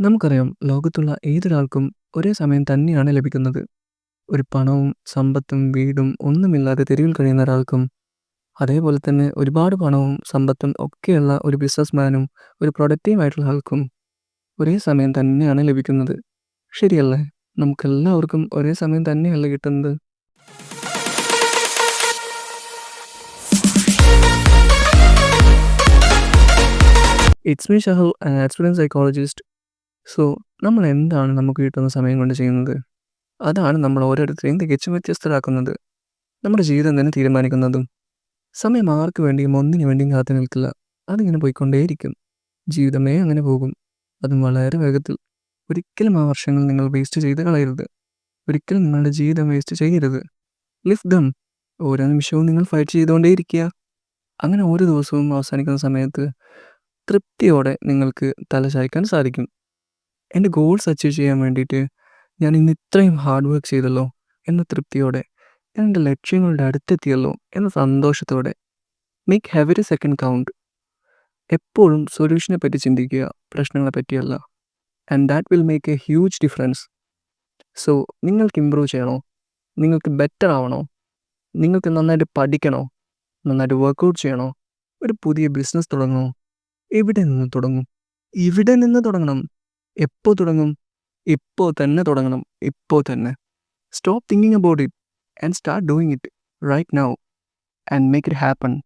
നമുക്കറിയാം ലോകത്തുള്ള ഏതൊരാൾക്കും ഒരേ സമയം തന്നെയാണ് ലഭിക്കുന്നത്. ഒരു പണവും സമ്പത്തും വീടും ഒന്നുമില്ലാതെ തെരുവിൽ കഴിയുന്ന ഒരാൾക്കും, അതേപോലെ തന്നെ ഒരുപാട് പണവും സമ്പത്തും ഒക്കെയുള്ള ഒരു ബിസിനസ്മാനും ഒരു പ്രൊഡക്റ്റീവ് ആയിട്ടുള്ള ആൾക്കും ഒരേ സമയം തന്നെയാണ് ലഭിക്കുന്നത്. ശരിയല്ലേ? നമുക്കെല്ലാവർക്കും ഒരേ സമയം തന്നെയല്ലേ കിട്ടുന്നത്? It's me Shahal, an experience psychologist. So, നമ്മൾ എന്താണ് നമുക്ക് കിട്ടുന്ന സമയം കൊണ്ട് ചെയ്യുന്നത്? അതാണ് നമ്മൾ ഓരോരുത്തരെയും തികച്ചും വ്യത്യസ്തരാക്കുന്നത്. നമ്മുടെ ജീവിതം തന്നെ തീരുമാനിക്കുന്നതും. സമയം ആർക്ക് വേണ്ടിയും ഒന്നിനു വേണ്ടിയും കാത്തു നിൽക്കില്ല. അതിങ്ങനെ പോയിക്കൊണ്ടേയിരിക്കും. ജീവിതമേ അങ്ങനെ പോകും. അതും വളരെ വേഗത്തിൽ. ഒരിക്കലും ആ വർഷങ്ങൾ നിങ്ങൾ വേസ്റ്റ് ചെയ്ത് കളയരുത്. ഒരിക്കലും നിങ്ങളുടെ ജീവിതം വേസ്റ്റ് ചെയ്യരുത്. ലിവ് ദം. ഓരോ നിമിഷവും നിങ്ങൾ ഫൈറ്റ് ചെയ്തുകൊണ്ടേയിരിക്കുക. അങ്ങനെ ഓരോ ദിവസവും അവസാനിക്കുന്ന സമയത്ത് തൃപ്തിയോടെ നിങ്ങൾക്ക് തലചായ്ക്കാൻ സാധിക്കും. എൻ്റെ ഗോൾസ് അച്ചീവ് ചെയ്യാൻ വേണ്ടിയിട്ട് ഞാൻ ഇന്ന് ഇത്രയും ഹാർഡ് വർക്ക് ചെയ്തല്ലോ എന്ന തൃപ്തിയോടെ, എൻ്റെ ലക്ഷ്യങ്ങളുടെ അടുത്തെത്തിയല്ലോ എന്ന സന്തോഷത്തോടെ. Make every second count. എപ്പോഴും സൊല്യൂഷനെ പറ്റി ചിന്തിക്കുക, പ്രശ്നങ്ങളെ പറ്റിയല്ല. And that will make A huge difference. So, നിങ്ങൾക്ക് ഇമ്പ്രൂവ് ചെയ്യണോ? നിങ്ങൾക്ക് ബെറ്റർ ആവണോ? നിങ്ങൾക്ക് നന്നായിട്ട് പഠിക്കണോ? നന്നായിട്ട് വർക്കൗട്ട് ചെയ്യണോ? ഒരു പുതിയ ബിസിനസ് തുടങ്ങണോ? എവിടെ നിന്ന് തുടങ്ങും? ഇവിടെ നിന്ന് തുടങ്ങണം. എപ്പോൾ തുടങ്ങും? ഇപ്പോൾ തന്നെ തുടങ്ങണം. ഇപ്പോൾ തന്നെ. Stop thinking about it and start doing it right now and make it happen.